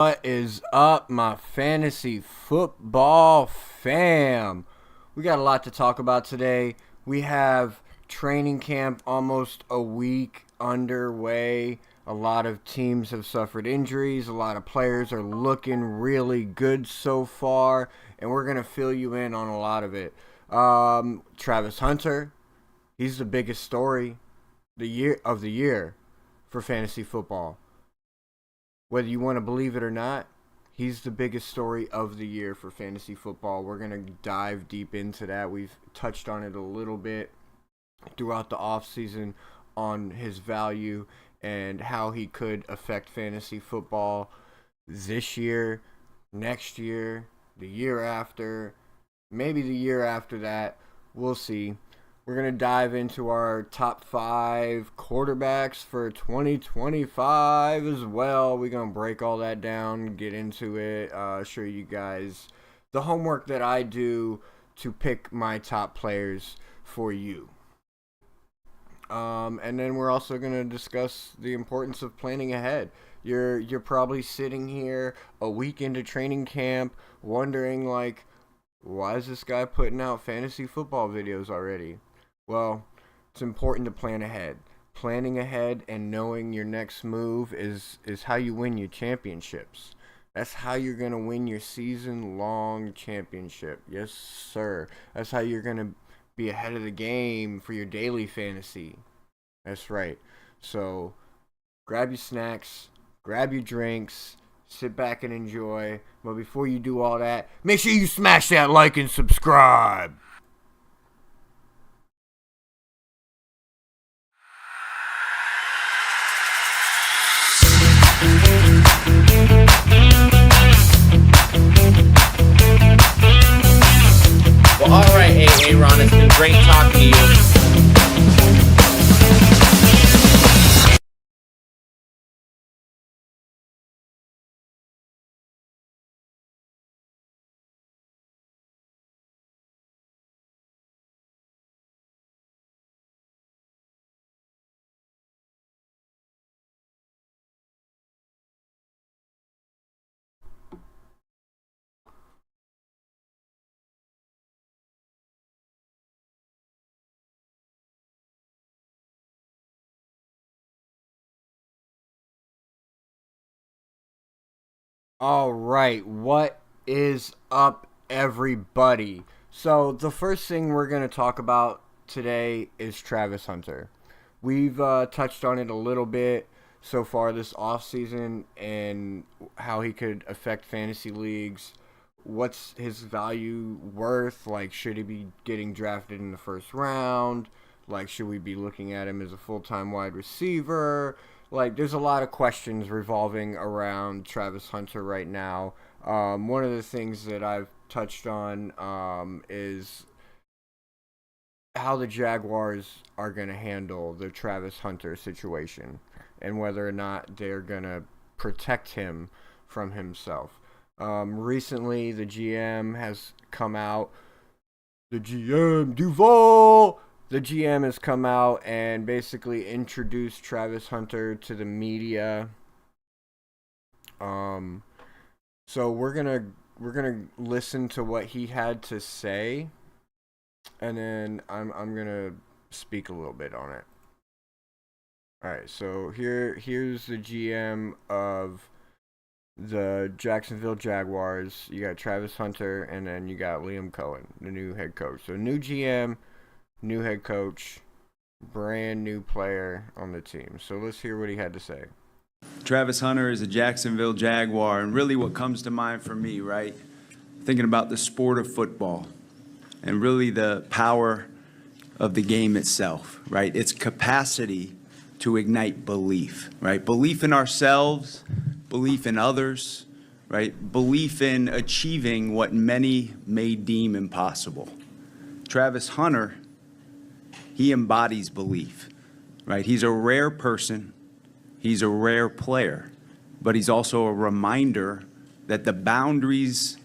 What is up, my fantasy football fam? We got a lot to talk about today. We have training camp almost a week underway. A lot of teams have suffered injuries. A lot of players are looking really good so far, and we're going to fill you in on a lot of it. Travis Hunter, he's the biggest story the year for fantasy football. Whether you want to believe it or not, he's the biggest story of the year for fantasy football. We're going to dive deep into that. We've touched on it a little bit throughout the offseason on his value and how he could affect fantasy football this year, next year, the year after, maybe the year after that. We'll see. We're going to dive into our top 5 quarterbacks for 2025 as well. We're going to break all that down, get into it, show you guys the homework that I do to pick my top players for you. And then we're also going to discuss the importance of planning ahead. You're probably sitting here a week into training camp wondering, like, why is this guy putting out fantasy football videos already? Well, it's important to plan ahead. Planning ahead and knowing your next move is how you win your championships. That's how you're going to win your season-long championship. Yes, sir. That's how you're going to be ahead of the game for your daily fantasy. That's right. So, grab your snacks, grab your drinks, sit back and enjoy. But before you do all that, make sure you smash that like and subscribe. Well, all right, hey, Ron, it's been great talking to you. All right, what is up, everybody? So the first thing we're going to talk about today is Travis Hunter. We've touched on it a little bit so far this offseason and how he could affect fantasy leagues. What's his value worth? Like, should he be getting drafted in the first round? Like, should we be looking at him as a full-time wide receiver? Like, there's a lot of questions revolving around Travis Hunter right now. One of the things that I've touched on is how the Jaguars are going to handle the Travis Hunter situation and whether or not they're going to protect him from himself. Recently, the GM has come out. The GM, Duval! The GM has come out and basically introduced Travis Hunter to the media. So we're gonna listen to what he had to say, and then I'm gonna speak a little bit on it. All right, so here's the GM of the Jacksonville Jaguars. You got Travis Hunter, and then you got Liam Cohen, the new head coach. So new GM. New head coach, brand new player on the team. So let's hear what he had to say. Travis Hunter is a Jacksonville Jaguar, and really what comes to mind for me, right? Thinking about the sport of football and really the power of the game itself, right? Its capacity to ignite belief, right? Belief in ourselves, belief in others, right? Belief in achieving what many may deem impossible. Travis Hunter, he embodies belief, right? He's a rare person. He's a rare player, but he's also a reminder that the boundaries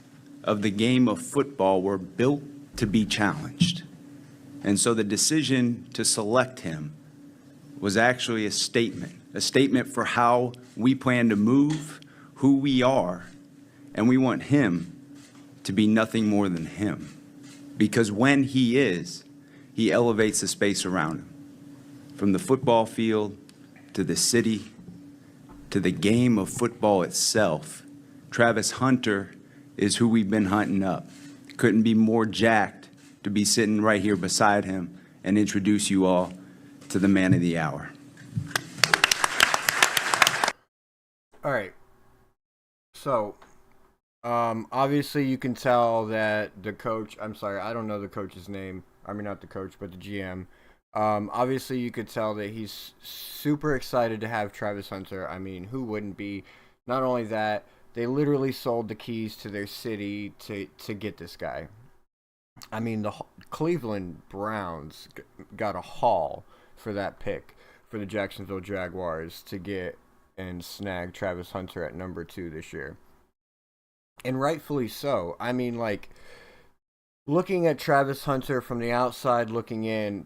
of the game of football were built to be challenged. And so the decision to select him was actually a statement for how we plan to move, who we are, and we want him to be nothing more than him. Because when he is, he elevates the space around him. From the football field to the city to the game of football itself, Travis Hunter is who we've been hunting up. Couldn't be more jacked to be sitting right here beside him and introduce you all to the man of the hour. All right. So, obviously you can tell that the coach, I'm sorry, I don't know the coach's name. I mean, not the coach, but the GM. Obviously you could tell that he's super excited to have Travis Hunter. I mean, who wouldn't be? Not only that, they literally sold the keys to their city to get this guy. I mean, the Cleveland Browns got a haul for that pick for the Jacksonville Jaguars to get and snag Travis Hunter at number 2 this year. And rightfully so. I mean, like, looking at Travis Hunter from the outside looking in,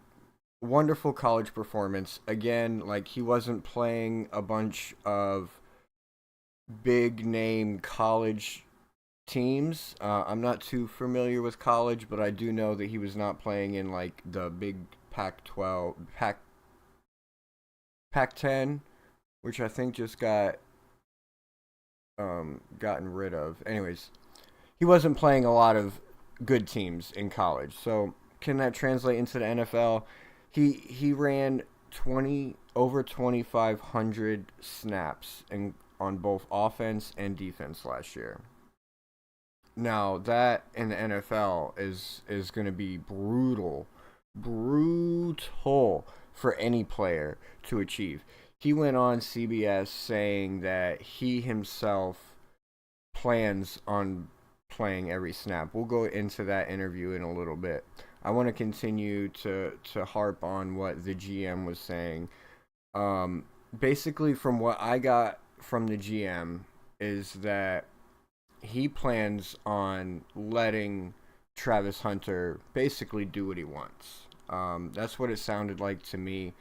wonderful college performance. Again, like, he wasn't playing a bunch of big name college teams. I'm not too familiar with college, but I do know that he was not playing in like the big Pac-12, Pac-10, which I think just got gotten rid of. Anyways, he wasn't playing a lot of good teams in college. So can that translate into the NFL? He ran over 2,500 snaps on both offense and defense last year. Now, that in the NFL is going to be brutal for any player to achieve. He went on CBS saying that he himself plans on playing every snap. We'll go into that interview in a little bit. I want to continue to harp on what the GM was saying. Basically, from what I got from the GM is that he plans on letting Travis Hunter basically do what he wants. That's what it sounded like to me.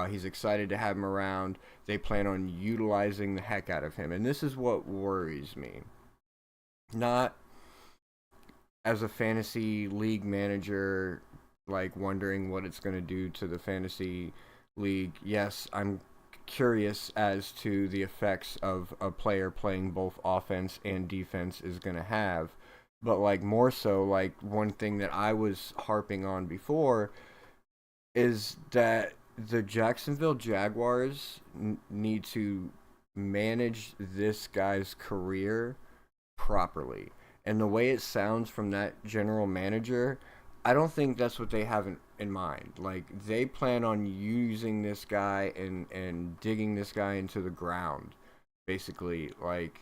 He's excited to have him around. They plan on utilizing the heck out of him. And this is what worries me. Not as a fantasy league manager, like wondering what it's going to do to the fantasy league. Yes, I'm curious as to the effects of a player playing both offense and defense is going to have, but like more so, like one thing that I was harping on before is that the Jacksonville Jaguars need to manage this guy's career properly. And the way it sounds from that general manager, I don't think that's what they have in mind. Like, they plan on using this guy and digging this guy into the ground, basically. Like,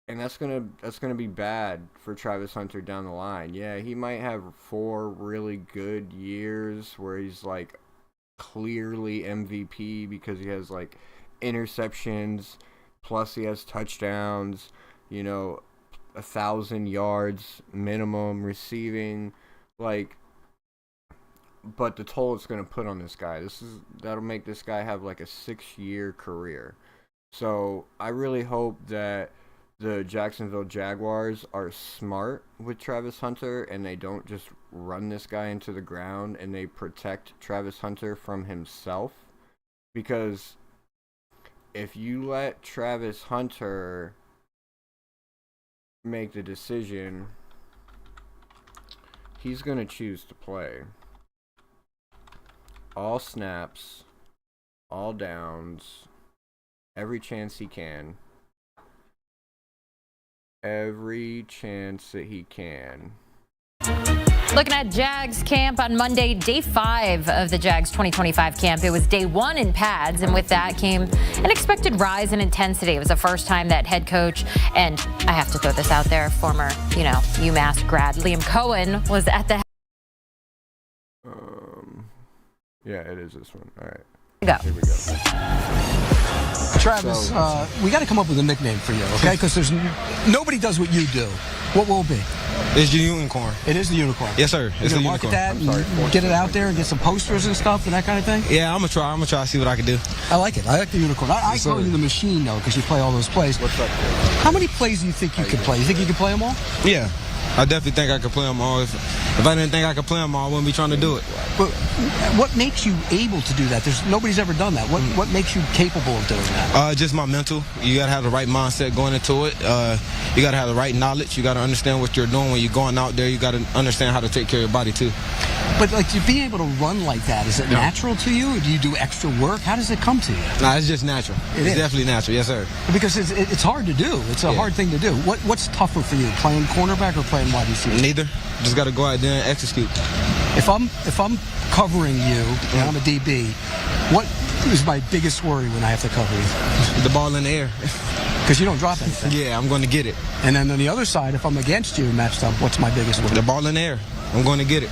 and that's gonna be bad for Travis Hunter down the line. Yeah, he might have 4 really good years where he's like clearly MVP because he has like interceptions, plus he has touchdowns, 1,000 yards minimum receiving, like, but the toll it's going to put on this guy, that'll make this guy have like a 6-year career. So I really hope that the Jacksonville Jaguars are smart with Travis Hunter and they don't just run this guy into the ground, and they protect Travis Hunter from himself. Because if you let Travis Hunter make the decision, he's going to choose to play all snaps, all downs, every chance he can. Every chance that he can. Looking at Jags camp on Monday, day 5 of the Jags 2025 camp. It was day 1 in pads, and with that came an expected rise in intensity. It was the first time that head coach, and I have to throw this out there, former, UMass grad Liam Cohen was at the. Yeah, it is this one. All right. Go. Here we go. Travis, we got to come up with a nickname for you, okay? Because nobody does what you do. What will it be? It's the unicorn. It is the unicorn. Yes, sir. It's the market unicorn. that and get it out there and get some posters and stuff and that kind of thing? Yeah, I'm gonna try to see what I can do. I like it. I like the unicorn. I call you the machine, though, because you play all those plays. What's up, How many plays do you think you could play? You think you could play them all? Yeah, I definitely think I could play them all. If I didn't think I could play them all, I wouldn't be trying to do it. But what makes you able to do that? Nobody's ever done that. What makes you capable of doing that? Just my mental. You gotta have the right mindset going into it. You gotta have the right knowledge. You gotta understand what you're doing when you're going out there. You gotta understand how to take care of your body too. But like to be able to run like that, is it natural to you, or do you do extra work? How does it come to you? Nah, it's just natural. It's definitely natural. Yes, sir. Because it's hard to do. It's a hard thing to do. What's tougher for you, playing cornerback or playing wide receiver? Neither. Just gotta go out there and execute. If I'm covering you and I'm a DB, what is my biggest worry when I have to cover you? The ball in the air. Because you don't drop anything. Yeah, I'm going to get it. And then on the other side, if I'm against you matched up, what's my biggest worry? The ball in the air. I'm going to get it.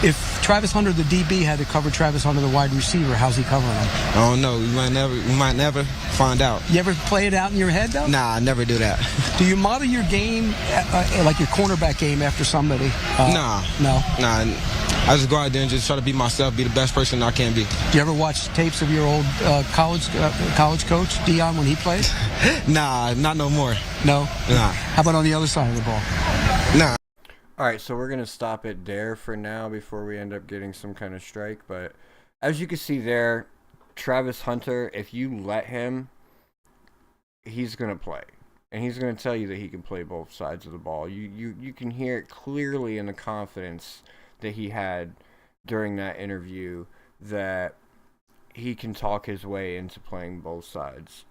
If Travis Hunter, the DB, had to cover Travis Hunter, the wide receiver, how's he covering him? I don't know. We might never find out. You ever play it out in your head, though? Nah, I never do that. Do you model your game, like your cornerback game, after somebody? Nah. No? Nah. I just go out there and just try to be myself, be the best person I can be. Do you ever watch tapes of your old college coach, Dion, when he played? Nah, not no more. No? Nah. How about on the other side of the ball? Nah. All right, so we're going to stop it there for now before we end up getting some kind of strike. But as you can see there, Travis Hunter, if you let him, he's going to play. And he's going to tell you that he can play both sides of the ball. You can hear it clearly in the confidence that he had during that interview that he can talk his way into playing both sides.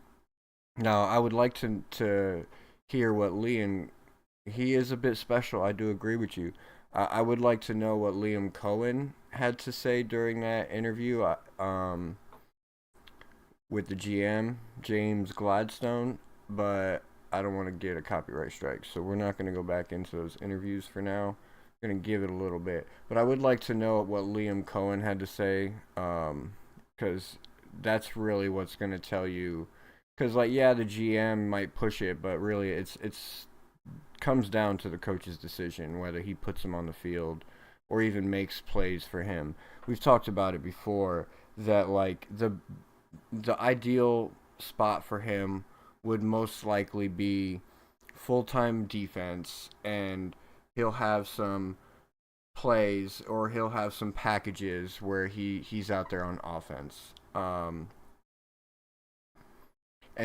Now, I would like to hear what Liam... He is a bit special. I do agree with you. I would like to know what Liam Cohen had to say during that interview with the GM, James Gladstone, but I don't want to get a copyright strike, so we're not going to go back into those interviews for now. I'm going to give it a little bit. But I would like to know what Liam Cohen had to say, because that's really what's going to tell you. Because, like, yeah, the GM might push it, but really it's comes down to the coach's decision whether he puts him on the field or even makes plays for him. We've talked about it before that like the ideal spot for him would most likely be full-time defense, and he'll have some plays or he'll have some packages where he's out there on offense. And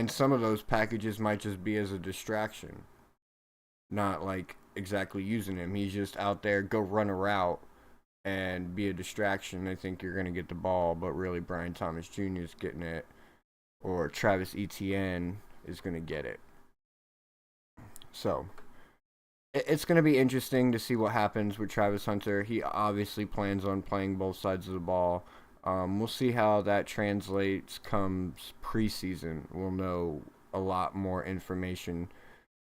some of those packages might just be as a distraction. Not like exactly using him. He's just out there, go run a route and be a distraction. They think you're going to get the ball, but really Brian Thomas Jr. is getting it, or Travis Etienne is going to get it. So it's going to be interesting to see what happens with Travis Hunter. He obviously plans on playing both sides of the ball. We'll see how that translates comes preseason. We'll know a lot more information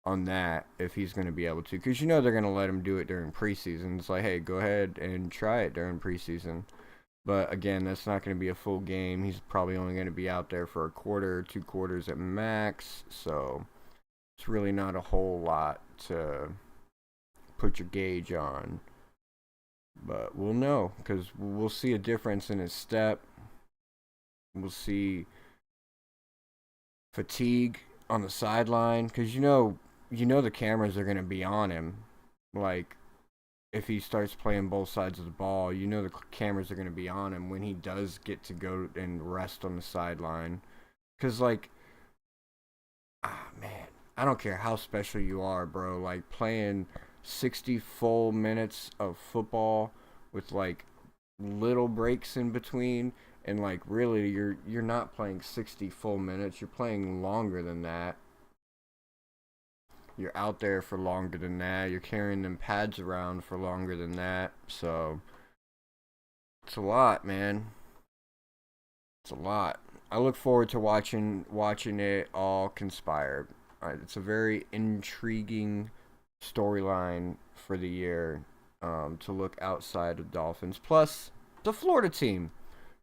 on that if he's going to be able to, because you know they're going to let him do it during preseason. It's like, hey, go ahead and try it during preseason. But again, that's not going to be a full game. He's probably only going to be out there for a quarter or 2 quarters at max, so it's really not a whole lot to put your gauge on. But we'll know, because we'll see a difference in his step. We'll see fatigue on the sideline, because you know the cameras are going to be on him. Like, if he starts playing both sides of the ball, you know the cameras are going to be on him when he does get to go and rest on the sideline. Because, like, man, I don't care how special you are, bro. Like, playing 60 full minutes of football with, like, little breaks in between, and, like, really, you're not playing 60 full minutes. You're playing longer than that. You're out there for longer than that. You're carrying them pads around for longer than that. So, it's a lot, man. It's a lot. I look forward to watching it all conspire. It's a very intriguing storyline for the year to look outside of Dolphins. Plus, the Florida team.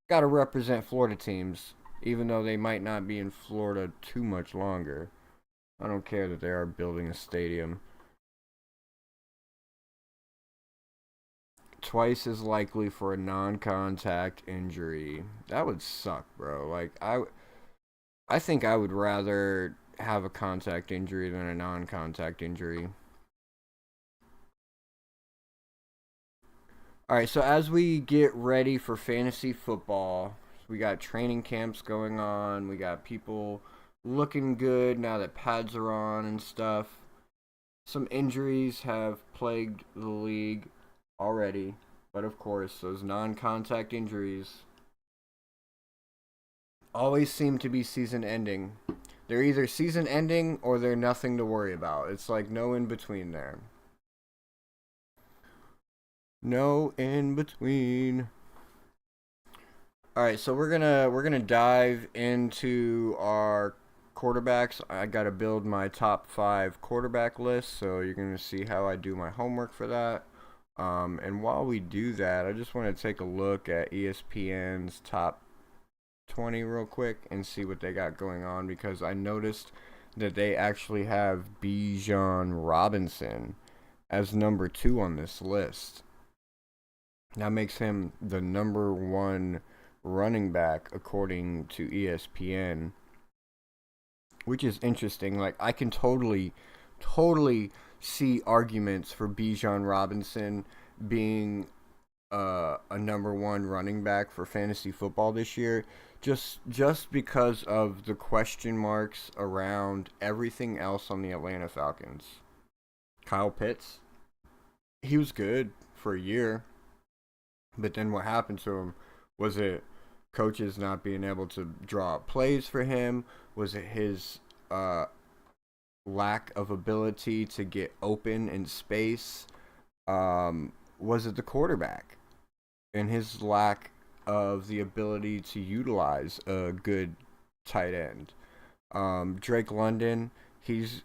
Got to represent Florida teams even though they might not be in Florida too much longer. I don't care that they are building a stadium. Twice as likely for a non-contact injury. That would suck, bro. Like, I think I would rather have a contact injury than a non-contact injury. Alright, so as we get ready for fantasy football, we got training camps going on. We got people looking good now that pads are on and stuff. Some injuries have plagued the league already, but of course, those non-contact injuries always seem to be season-ending. They're either season-ending or they're nothing to worry about. It's like no in-between there. No in-between. Alright, so we're gonna dive into our quarterbacks. I gotta build my top 5 quarterback list, so you're gonna see how I do my homework for that. And while we do that, I just want to take a look at ESPN's top 20 real quick and see what they got going on, because I noticed that they actually have Bijan Robinson as number 2 on this list. That makes him the number 1 running back according to ESPN, which is interesting. Like, I can totally see arguments for Bijan Robinson being a number 1 running back for fantasy football this year, just because of the question marks around everything else on the Atlanta Falcons. Kyle Pitts, he was good for a year, but then what happened to him? Was it coaches not being able to draw up plays for him? Was it his lack of ability to get open in space? Was it the quarterback and his lack of the ability to utilize a good tight end? Drake London, his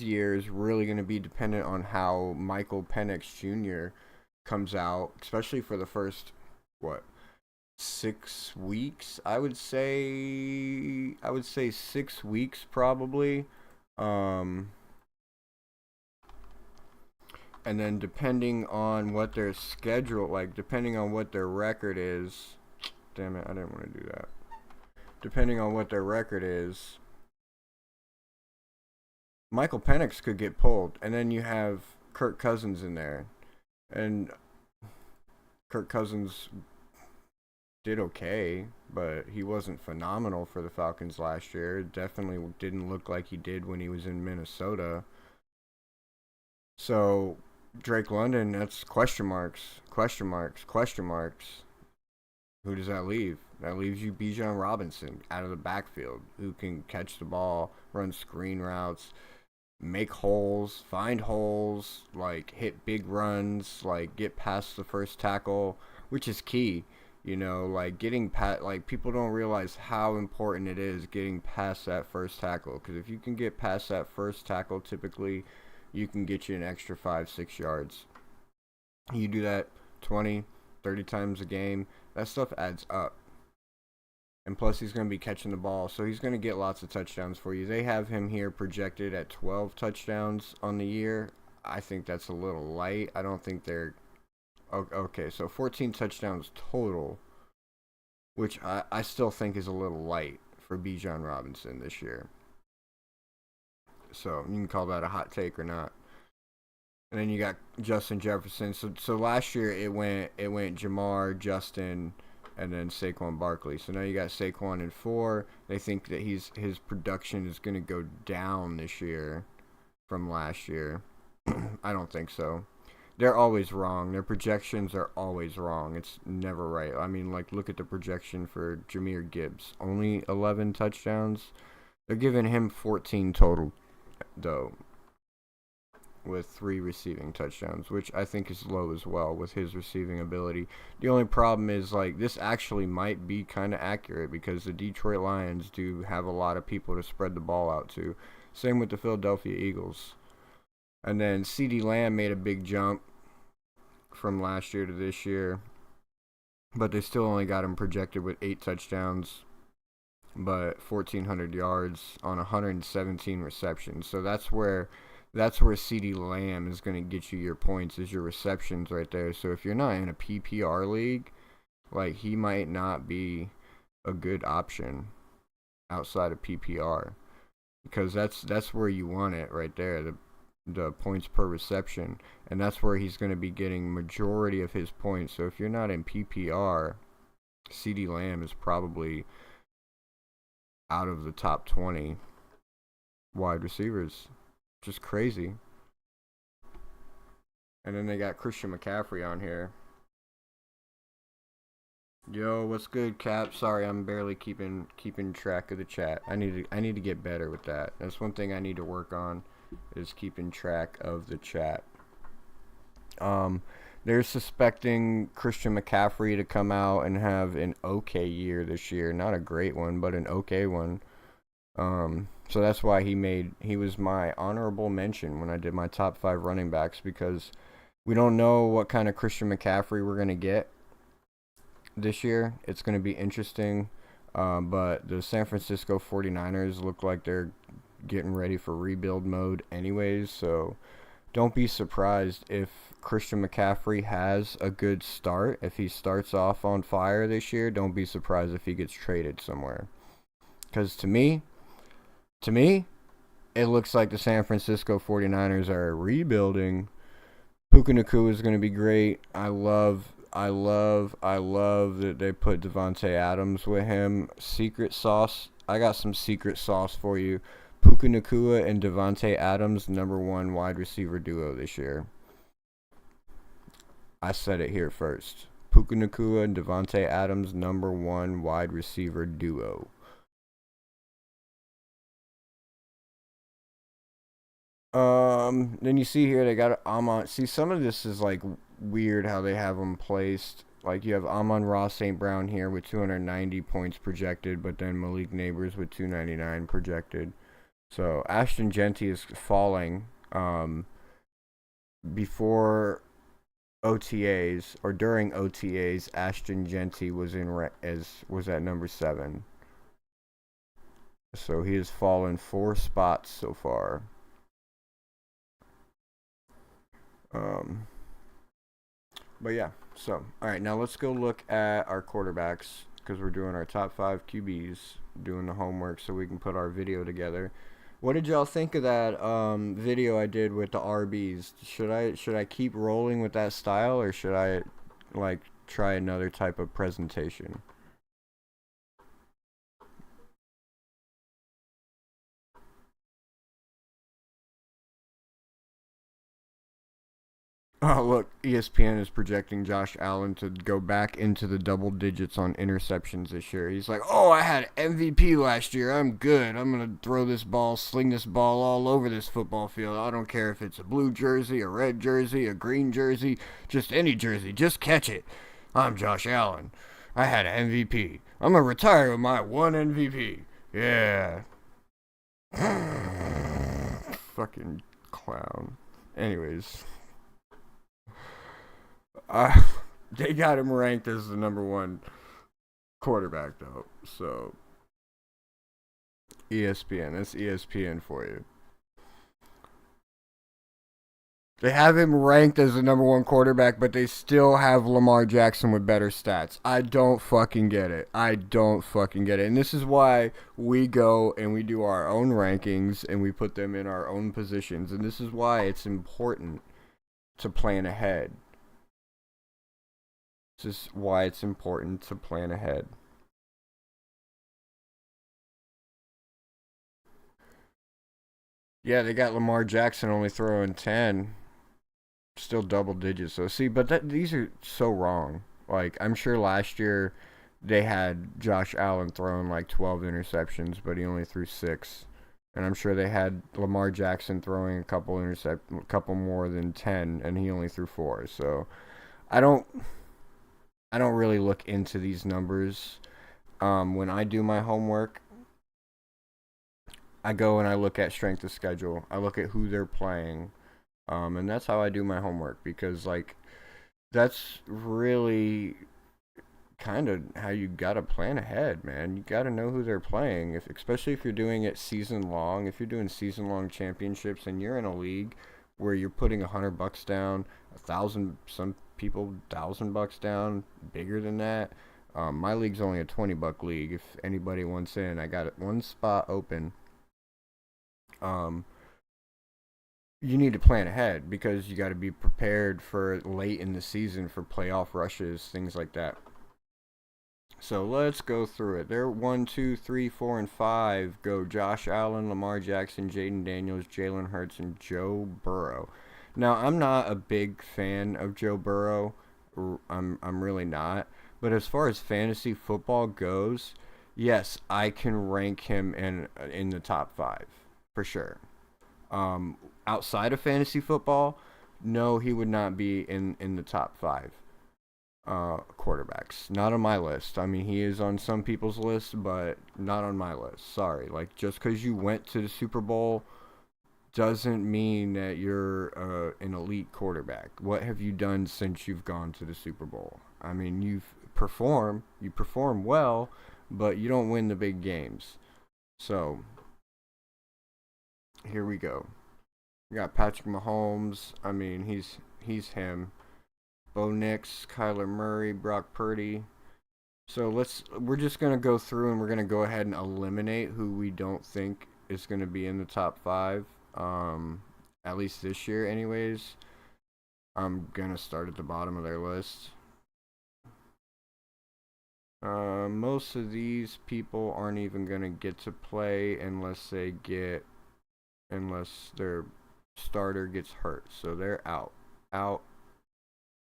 year is really going to be dependent on how Michael Penix Jr. comes out, especially for the first 6 weeks. I would say 6 weeks probably. And then depending on what their schedule, like depending on what their record is, damn it, I didn't want to do that. Depending on what their record is, Michael Penix could get pulled, and then you have Kirk Cousins in there, and Kirk Cousins did okay, but he wasn't phenomenal for the Falcons last year. It definitely didn't look like he did when he was in Minnesota. So Drake London, that's question marks. Who does that leave? That leaves you Bijan Robinson out of the backfield, who can catch the ball, run screen routes, make holes, find holes, like hit big runs, like get past the first tackle, which is key. You know, like getting past, like people don't realize how important it is getting past that first tackle, because if you can get past that first tackle, typically you can get you an extra 5-6 yards. You do that 20, 30 times a game, that stuff adds up. And plus, he's going to be catching the ball, so he's going to get lots of touchdowns for you. They have him here projected at 12 touchdowns on the year. I think that's a little light. I don't think they're... Okay, so 14 touchdowns total, which I still think is a little light for Bijan Robinson this year. So you can call that a hot take or not. And then you got Justin Jefferson. So last year it went Jamar, Justin, and then Saquon Barkley. So now you got Saquon in 4. They think that his production is going to go down this year from last year. I don't think so. They're always wrong. Their projections are always wrong. It's never right. I mean, like, look at the projection for Jahmyr Gibbs. Only 11 touchdowns. They're giving him 14 total, though, with 3 receiving touchdowns, which I think is low as well with his receiving ability. The only problem is, like, this actually might be kind of accurate because the Detroit Lions do have a lot of people to spread the ball out to. Same with the Philadelphia Eagles. And then CeeDee Lamb made a big jump from last year to this year, but they still only got him projected with 8 touchdowns but 1,400 yards on 117 receptions. So that's where CeeDee Lamb is going to get you your points, is your receptions right there. So if you're not in a PPR league, like, he might not be a good option outside of PPR, because that's where you want it right there, the points per reception, and that's where he's going to be getting majority of his points. So if you're not in PPR, CeeDee Lamb is probably out of the top 20 wide receivers. Just crazy. And then they got Christian McCaffrey on here. Yo, what's good, Cap? Sorry, I'm barely keeping track of the chat. I need to get better with that. That's one thing I need to work on, is keeping track of the chat. They're suspecting Christian McCaffrey to come out and have an okay year this year. Not a great one, but an okay one. So that's why he was my honorable mention when I did my top 5 running backs, because we don't know what kind of Christian McCaffrey we're going to get this year. It's going to be interesting. But the San Francisco 49ers look like they're getting ready for rebuild mode anyways, so don't be surprised if Christian McCaffrey has a good start. If he starts off on fire this year, don't be surprised if he gets traded somewhere. Because to me, it looks like the San Francisco 49ers are rebuilding. Puka Nacua is going to be great. I love that they put Devontae Adams with him. Secret sauce. I got some secret sauce for you. Puka Nacua and Devontae Adams, #1 wide receiver duo this year. I said it here first. Puka Nacua and Devontae Adams, #1 wide receiver duo. Then you see here they got Amon. See, some of this is like weird how they have them placed. Like, you have Amon-Ra St. Brown here with 290 points projected, but then Malik Neighbors with 299 projected. So Ashton Genty is falling. Before OTAs or during OTAs, Ashton Genty was was at number 7. So he has fallen 4 spots so far. But yeah, so alright, now let's go look at our quarterbacks, because we're doing our top 5 QBs, doing the homework so we can put our video together. What did y'all think of that video I did with the RBs? Should I keep rolling with that style, or should I like try another type of presentation? Oh, look, ESPN is projecting Josh Allen to go back into the double digits on interceptions this year. He's like, oh, I had MVP last year. I'm good. I'm going to throw this ball, sling this ball all over this football field. I don't care if it's a blue jersey, a red jersey, a green jersey, just any jersey. Just catch it. I'm Josh Allen. I had an MVP. I'm going to retire with my 1 MVP. Yeah. Fucking clown. Anyways. They got him ranked as the #1 quarterback, though. So, ESPN. That's ESPN for you. They have him ranked as the #1 quarterback, but they still have Lamar Jackson with better stats. I don't fucking get it. And this is why we go and we do our own rankings and we put them in our own positions. And this is why it's important to plan ahead. This is why it's important to plan ahead. Yeah, they got Lamar Jackson only throwing 10. Still double digits. So, see, but these are so wrong. Like, I'm sure last year they had Josh Allen throwing like 12 interceptions, but he only threw 6. And I'm sure they had Lamar Jackson throwing a couple more than 10, and he only threw 4. So, I don't really look into these numbers. When I do my homework, I go and I look at strength of schedule. I look at who they're playing. And that's how I do my homework, because like that's really kind of how you got to plan ahead, man. You got to know who they're playing, especially if you're doing it season long. If you're doing season long championships and you're in a league where you're putting $100 down, 1,000, some people $1,000 down, bigger than that. My league's only a $20 league. If anybody wants in, I got one spot open. You need to plan ahead because you got to be prepared for late in the season for playoff rushes, things like that. So let's go through it. There, 1, 2, 3, 4, and 5 go Josh Allen, Lamar Jackson, Jaden Daniels, Jalen Hurts, and Joe Burrow. Now, I'm not a big fan of Joe Burrow. I'm really not. But as far as fantasy football goes, yes, I can rank him in the top 5 for sure. Outside of fantasy football, no, he would not be in the top 5 quarterbacks. Not on my list. I mean, he is on some people's list, but not on my list. Sorry. Like, just because you went to the Super Bowl doesn't mean that you're an elite quarterback. What have you done since you've gone to the Super Bowl? I mean, you perform well, but you don't win the big games. So, here we go. We got Patrick Mahomes. I mean, he's him. Bo Nix, Kyler Murray, Brock Purdy. So we're just gonna go through and we're gonna go ahead and eliminate who we don't think is gonna be in the top 5. At least this year, anyways. I'm gonna start at the bottom of their list. Most of these people aren't even gonna get to play unless their starter gets hurt. So they're out.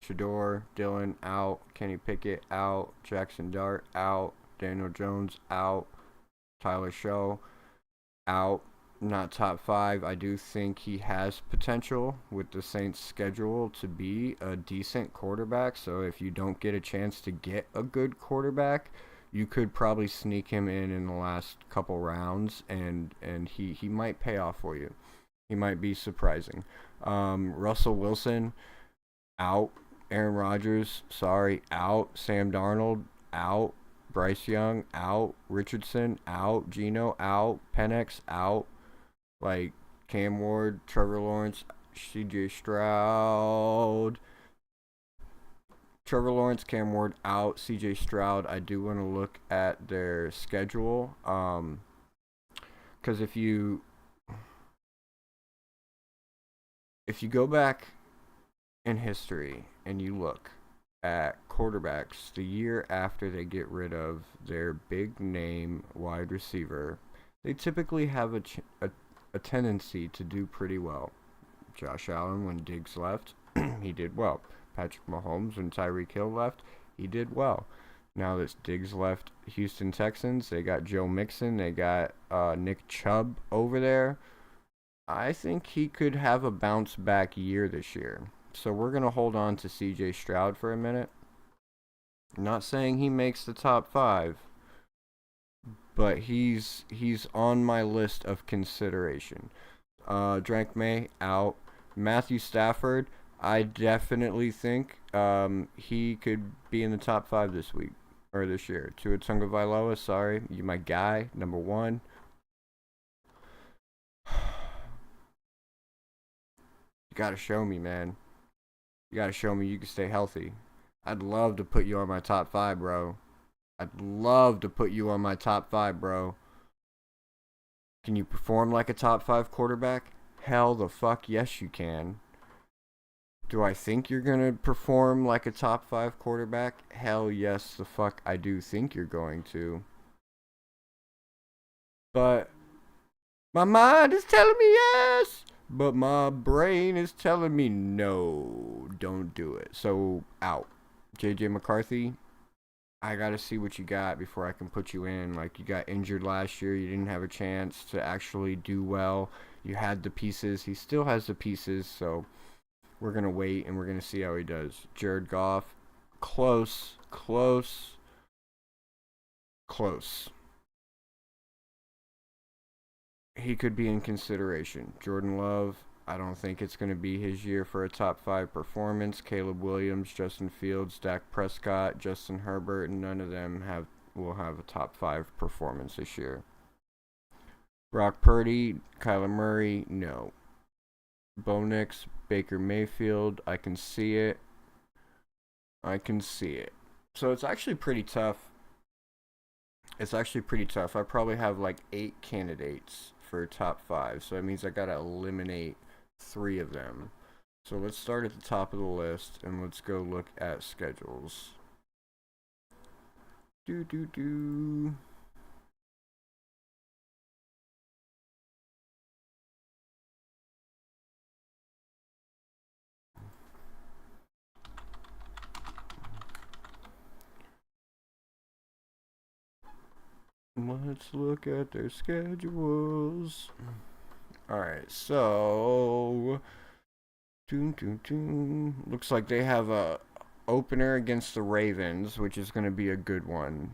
Shador, Dillon, out. Kenny Pickett, out. Jackson Dart, out. Daniel Jones, out. Tyler Show, out. Not top 5. I do think he has potential with the Saints' schedule to be a decent quarterback. So if you don't get a chance to get a good quarterback, you could probably sneak him in the last couple rounds, and he might pay off for you. He might be surprising. Russell Wilson, out. Aaron Rodgers, sorry, out. Sam Darnold, out. Bryce Young, out. Richardson, out. Geno, out. Penix, out. Like, Cam Ward, Trevor Lawrence, CJ Stroud. Trevor Lawrence, Cam Ward, out. CJ Stroud, I do want to look at their schedule. Because if you go back in history and you look at quarterbacks the year after they get rid of their big name wide receiver, they typically have a tendency to do pretty well. Josh Allen, when Diggs left, he did well. Patrick Mahomes, when Tyreek Hill left, he did well. Now that Diggs left Houston Texans, they got Joe Mixon, they got Nick Chubb over there. I think he could have a bounce back year this year. So we're going to hold on to CJ Stroud for a minute. I'm not saying he makes the top 5, but he's on my list of consideration. Drake May, out. Matthew Stafford, I definitely think he could be in the top 5 this week or this year. Tua Tagovailoa, sorry, you my guy, number 1. You got to show me, man. You got to show me you can stay healthy. I'd love to put you on my top 5, bro. I'd love to put you on my top 5, bro. Can you perform like a top 5 quarterback? Hell the fuck yes you can. Do I think you're going to perform like a top 5 quarterback? Hell yes the fuck I do think you're going to. But my mind is telling me yes. But my brain is telling me no, don't do it. So, out. JJ McCarthy, I got to see what you got before I can put you in. Like, you got injured last year. You didn't have a chance to actually do well. You had the pieces. He still has the pieces. So, we're going to wait and we're going to see how he does. Jared Goff, close. He could be in consideration. Jordan Love, I don't think it's going to be his year for a top 5 performance. Caleb Williams, Justin Fields, Dak Prescott, Justin Herbert, none of them will have a top 5 performance this year. Brock Purdy, Kyler Murray, no. Bo Nix, Baker Mayfield, I can see it. So it's actually pretty tough. I probably have like 8 candidates for top 5. So that means I gotta eliminate 3 of them. So let's start at the top of the list and let's go look at schedules. Let's look at their schedules. Alright, so looks like they have a opener against the Ravens, which is going to be a good one.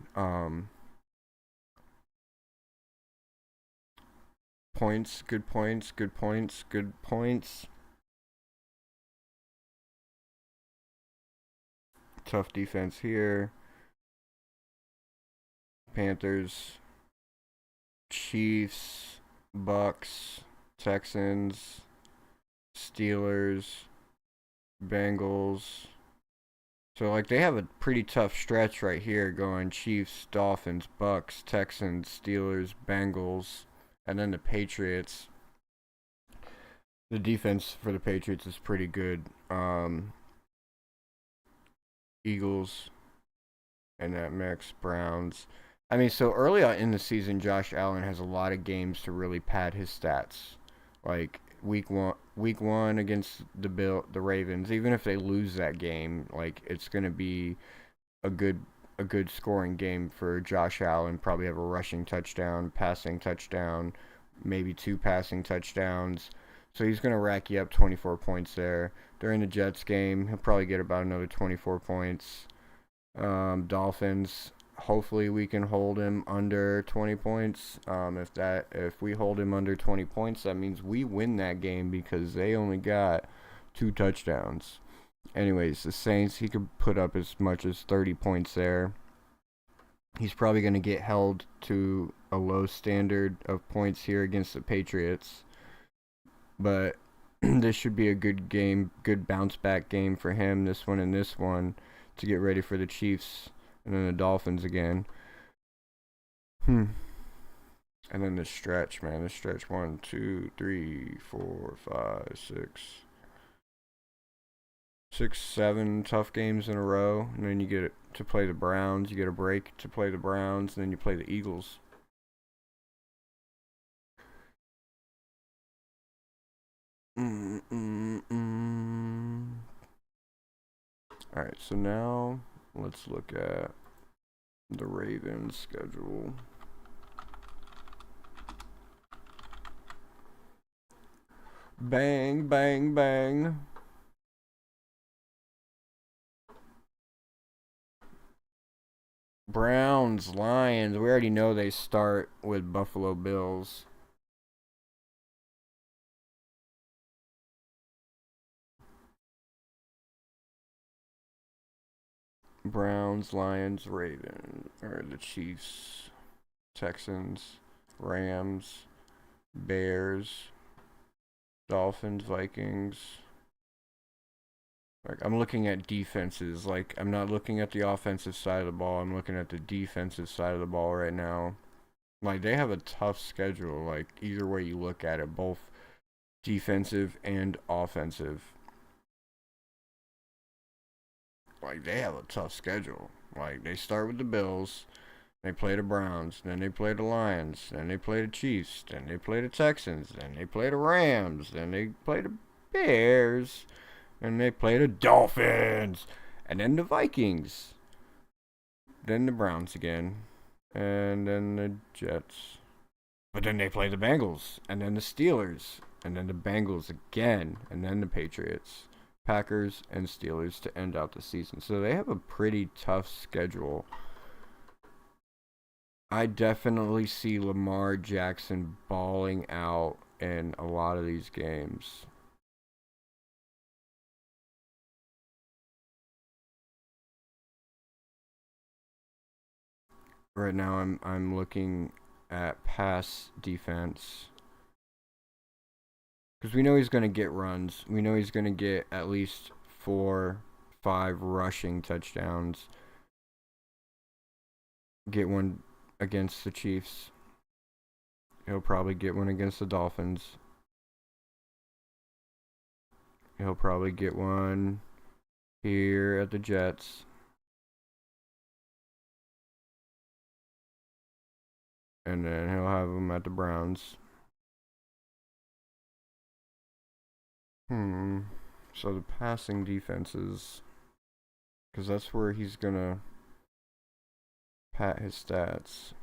Good points. Tough defense here. Panthers, Chiefs, Bucks, Texans, Steelers, Bengals. So like they have a pretty tough stretch right here going Chiefs, Dolphins, Bucks, Texans, Steelers, Bengals, and then the Patriots. The defense for the Patriots is pretty good. Eagles and that mix, Browns. I mean, so early on in the season, Josh Allen has a lot of games to really pad his stats. Like week one against the Ravens, even if they lose that game, like it's gonna be a good scoring game for Josh Allen. Probably have a rushing touchdown, passing touchdown, maybe 2 passing touchdowns. So he's gonna rack you up 24 points there. During the Jets game, he'll probably get about another 24 points. Dolphins, hopefully we can hold him under 20 points. If we hold him under 20 points, that means we win that game because they only got 2 touchdowns. Anyways, the Saints, he could put up as much as 30 points there. He's probably going to get held to a low standard of points here against the Patriots. But this should be a good game, good bounce back game for him, this one and this one, to get ready for the Chiefs and then the Dolphins again. And then the stretch, man. The stretch 1, 2, 3, 4, 5, 6, 7 tough games in a row. And then you get to play the Browns. You get a break to play the Browns. And then you play the Eagles. Alright, so now let's look at the Ravens schedule. Bang, bang, bang. Browns, Lions. We already know they start with Buffalo Bills. Browns, Lions, Ravens, or the Chiefs, Texans, Rams, Bears, Dolphins, Vikings. Like, I'm looking at defenses. Like, I'm not looking at the offensive side of the ball. I'm looking at the defensive side of the ball right now. Like, they have a tough schedule. Like, either way you look at it, both defensive and offensive. Like, they have a tough schedule. Like, they start with the Bills, they play the Browns, then they play the Lions, then they play the Chiefs, then they play the Texans, then they play the Rams, then they play the Bears, and they play the Dolphins, and then the Vikings, then the Browns again, and then the Jets. But then they play the Bengals, and then the Steelers, and then the Bengals again, and then the Patriots, Packers, and Steelers to end out the season. So they have a pretty tough schedule. I definitely see Lamar Jackson balling out in a lot of these games. Right now I'm looking at pass defense. Because we know he's going to get runs. We know he's going to get at least 4, 5 rushing touchdowns. Get one against the Chiefs. He'll probably get one against the Dolphins. He'll probably get one here at the Jets. And then he'll have them at the Browns. So the passing defenses, because that's where he's gonna pat his stats.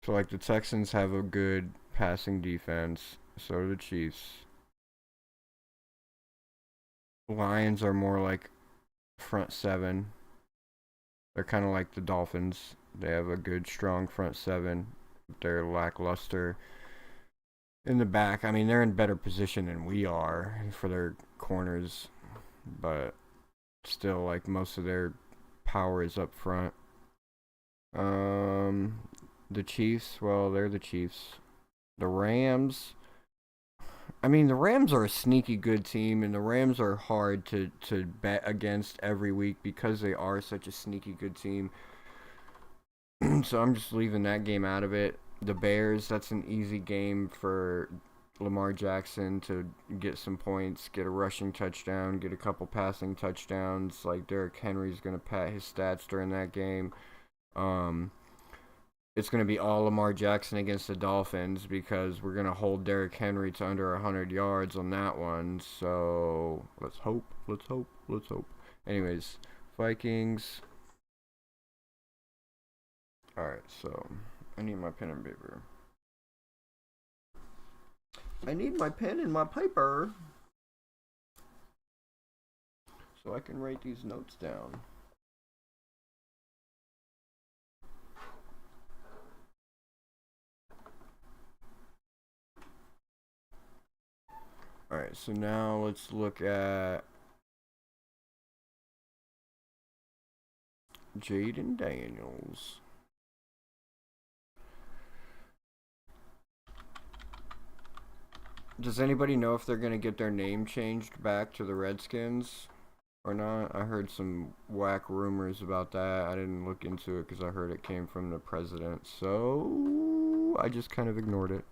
So like the Texans have a good passing defense, so do the Chiefs. Lions are more like front seven. They're kind of like the Dolphins. They have a good, strong front seven. They're lackluster in the back. I mean, they're in better position than we are for their corners, but still, like, most of their power is up front. The Chiefs, well, they're the Chiefs. The Rams, I mean, the Rams are a sneaky good team, and the Rams are hard to bet against every week because they are such a sneaky good team. So I'm just leaving that game out of it. The Bears, that's an easy game for Lamar Jackson to get some points, get a rushing touchdown, get a couple passing touchdowns. Like, Derrick Henry's going to pat his stats during that game. It's going to be all Lamar Jackson against the Dolphins because we're going to hold Derrick Henry to under 100 yards on that one. So let's hope. Anyways, Vikings. All right, so I need my pen and paper. I need my pen and my paper so I can write these notes down. Alright, so now let's look at Jaden Daniels. Does anybody know if they're going to get their name changed back to the Redskins or not? I heard some whack rumors about that. I didn't look into it because I heard it came from the president. So I just kind of ignored it.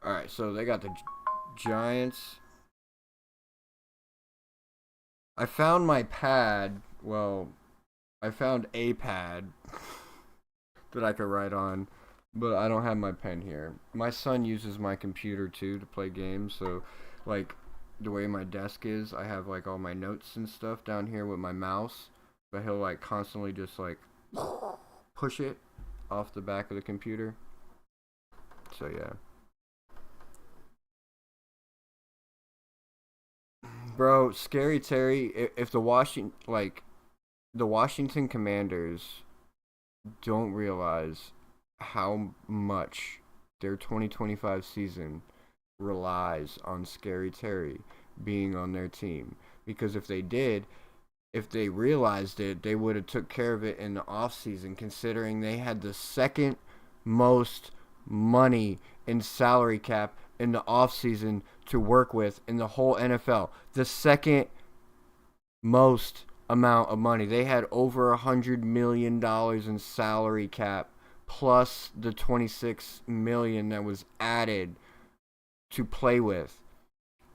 Alright, so they got the Giants. I found my pad. Well, I found a pad that I could write on, but I don't have my pen here. My son uses my computer too to play games, so like the way my desk is, I have like all my notes and stuff down here with my mouse, but he'll like constantly just like push it off the back of the computer. So yeah. Bro, Scary Terry, if the Washington Commanders don't realize how much their 2025 season relies on Scary Terry being on their team. Because if they did, if they realized it, they would have took care of it in the offseason, considering they had the second most money in salary cap in the offseason to work with in the whole NFL. The second most amount of money. They had over $100 million in salary cap, plus the $26 million that was added to play with.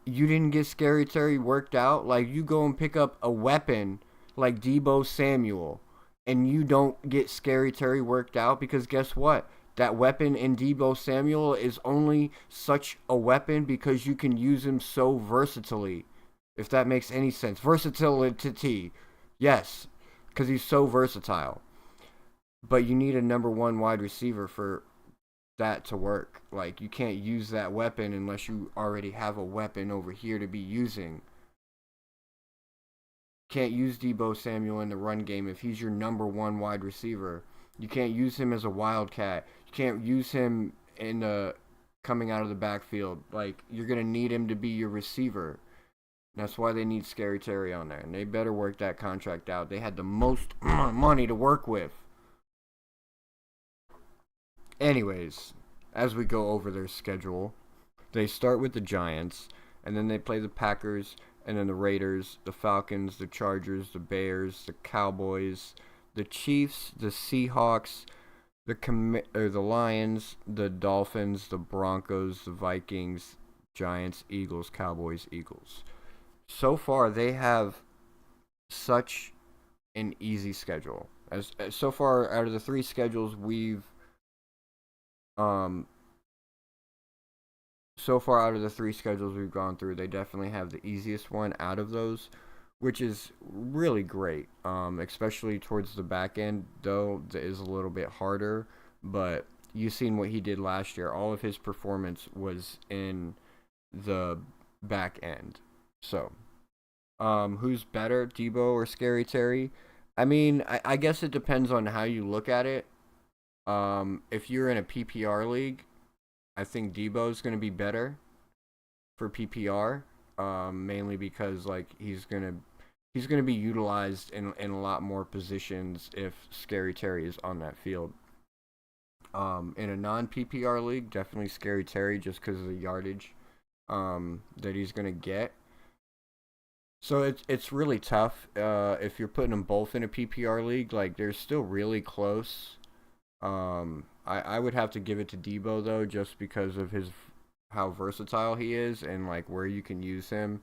You didn't get Scary Terry worked out? Like, you go and pick up a weapon like Deebo Samuel, and you don't get Scary Terry worked out, because guess what? That weapon in Deebo Samuel is only such a weapon because you can use him so versatilely, if that makes any sense. Versatility, yes, because he's so versatile. But you need a number one wide receiver for that to work. Like, you can't use that weapon unless you already have a weapon over here to be using. Can't use Deebo Samuel in the run game if he's your number one wide receiver. You can't use him as a wildcat. You can't use him in the coming out of the backfield. Like, you're going to need him to be your receiver. That's why they need Scary Terry on there. And they better work that contract out. They had the most money to work with. Anyways, as we go over their schedule, they start with the Giants, and then they play the Packers, and then the Raiders, the Falcons, the Chargers, the Bears, the Cowboys, the Chiefs, the Seahawks, the Lions, the Dolphins, the Broncos, the Vikings, Giants, Eagles, Cowboys, Eagles. So far, they have such an easy schedule. As so far out of the three schedules we've gone through, they definitely have the easiest one out of those, which is really great. Especially towards the back end, though, that is a little bit harder. But you've seen what he did last year. All of his performance was in the back end. So, who's better, Debo or Scary Terry? I mean, I guess it depends on how you look at it. If you're in a PPR league, I think Debo's going to be better for PPR, mainly because like he's gonna be utilized in a lot more positions if Scary Terry is on that field. In a non-PPR league, definitely Scary Terry just because of the yardage that he's gonna get. So it's really tough if you're putting them both in a PPR league. Like, they're still really close. I would have to give it to Debo though, just because of how versatile he is and like where you can use him.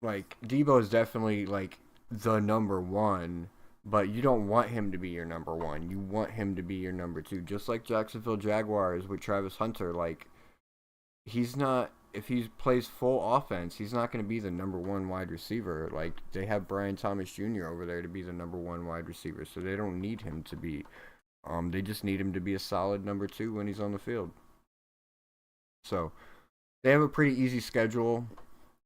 Like, Debo is definitely like the number one, but you don't want him to be your number one. You want him to be your number two, just like Jacksonville Jaguars with Travis Hunter. Like, he's not. If he plays full offense, he's not going to be the number one wide receiver. Like, they have Brian Thomas Jr. over there to be the number one wide receiver, so they don't need him to be. They just need him to be a solid number two when he's on the field. So, they have a pretty easy schedule,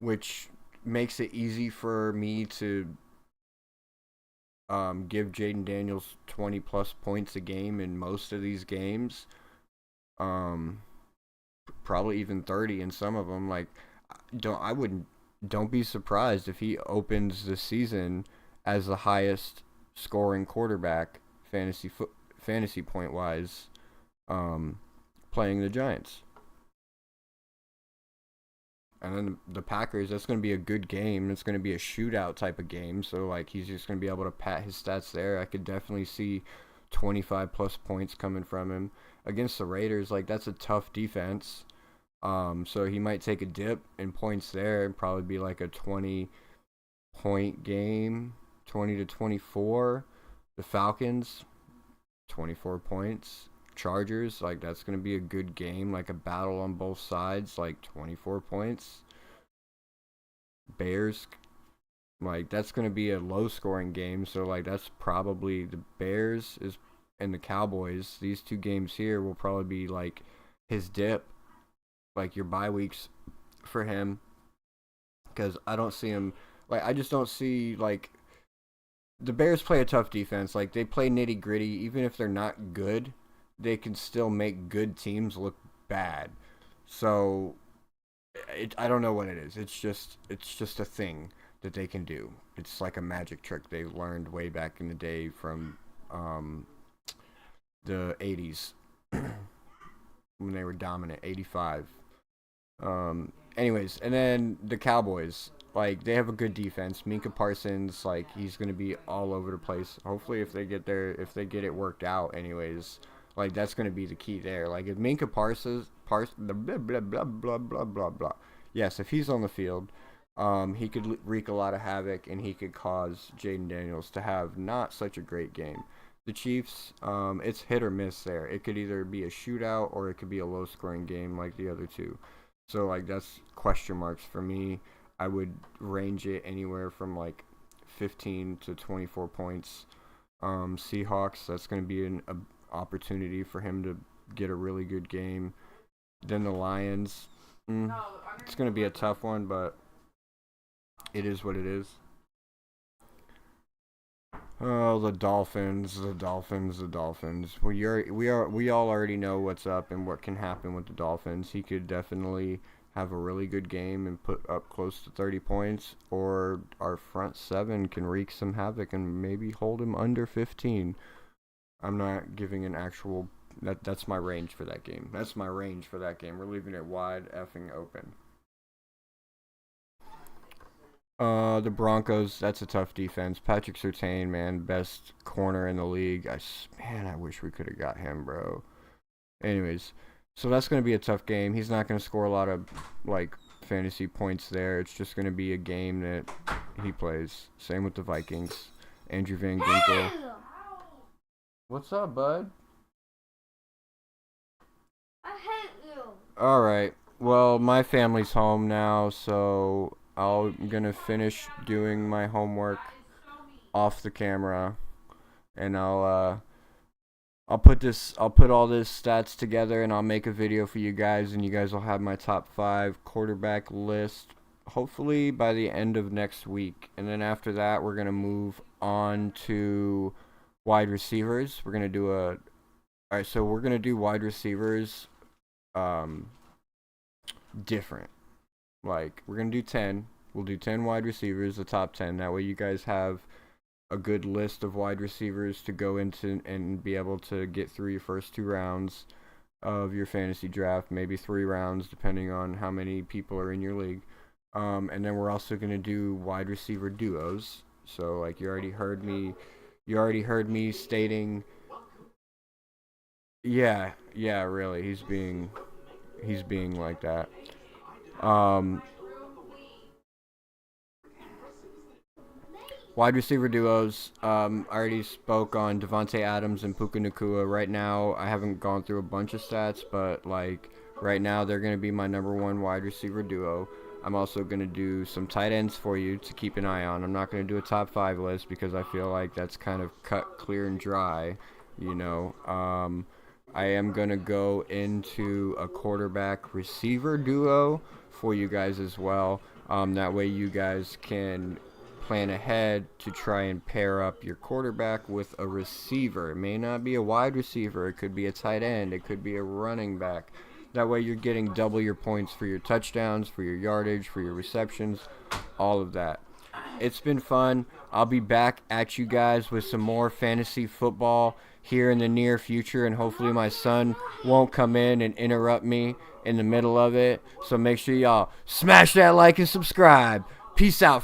which makes it easy for me to give Jaden Daniels 20-plus points a game in most of these games. Probably even 30 in some of them. Like, don't be surprised if he opens the season as the highest scoring quarterback fantasy point wise, playing the Giants. And then the Packers, that's going to be a good game. It's going to be a shootout type of game. So, like, he's just going to be able to pat his stats there. I could definitely see 25-plus points coming from him. Against the Raiders, like, that's a tough defense. So he might take a dip in points there and probably be like a 20-point game, 20 to 24. The Falcons, 24 points. Chargers, like, that's going to be a good game, like a battle on both sides, like 24 points. Bears, like, that's going to be a low-scoring game, so, like, that's probably the Bears and the Cowboys. These two games here will probably be, like, his dip, like, your bye weeks for him, because I don't see him, like, I just don't see, like, the Bears play a tough defense. Like, they play nitty-gritty. Even if they're not good, they can still make good teams look bad. So, I don't know what it is. It's just a thing that they can do. It's like a magic trick they learned way back in the day from the 80s when they were dominant, 85. Anyways, and then the Cowboys, like, they have a good defense. Minka Parsons, like, he's going to be all over the place. Hopefully if they get it worked out anyways, like, that's going to be the key there. Like, if Minka Parsons, blah, blah, blah, blah, blah, blah, blah. Yes, if he's on the field, he could wreak a lot of havoc, and he could cause Jaden Daniels to have not such a great game. The Chiefs, it's hit or miss there. It could either be a shootout or it could be a low-scoring game like the other two. So, like, that's question marks for me. I would range it anywhere from, like, 15 to 24 points. Seahawks, that's going to be an opportunity for him to get a really good game. Then the Lions, it's going to be a tough one, but it is what it is. Oh, the Dolphins. We all already know what's up and what can happen with the Dolphins. He could definitely have a really good game and put up close to 30 points, or our front seven can wreak some havoc and maybe hold him under 15. I'm not giving an actual. That's my range for that game. We're leaving it wide effing open. The Broncos, that's a tough defense. Patrick Surtain, man, best corner in the league. I wish we could have got him, bro. Anyways, so that's going to be a tough game. He's not going to score a lot of, fantasy points there. It's just going to be a game that he plays. Same with the Vikings. Andrew Van Ginkel. What's up, bud? I hate you. All right. Well, my family's home now, so I'm going to finish doing my homework off the camera, and I'll put all this stats together, and I'll make a video for you guys, and you guys will have my top 5 quarterback list hopefully by the end of next week. And then after that, we're going to move on to wide receivers. We're going to do we're going to do wide receivers different. We're going to do 10. We'll do 10 wide receivers, the top 10. That way you guys have a good list of wide receivers to go into and be able to get through your first 2 rounds of your fantasy draft, maybe 3 rounds depending on how many people are in your league. And then we're also going to do wide receiver duos. So you already heard me stating, yeah, really, he's being like that. Wide receiver duos. I already spoke on Devontae Adams and Puka Nacua. Right now, I haven't gone through a bunch of stats, but right now they're going to be my number 1 wide receiver duo. I'm also going to do some tight ends for you to keep an eye on. I'm not going to do a top 5 list because I feel like that's kind of cut clear and dry, I am going to go into a quarterback receiver duo for you guys as well. That way you guys can plan ahead to try and pair up your quarterback with a receiver. It may not be a wide receiver. It could be a tight end. It could be a running back. That way you're getting double your points for your touchdowns, for your yardage, for your receptions, all of that. It's been fun. I'll be back at you guys with some more fantasy football here in the near future, and hopefully my son won't come in and interrupt me in the middle of it. So make sure y'all smash that like and subscribe. Peace out.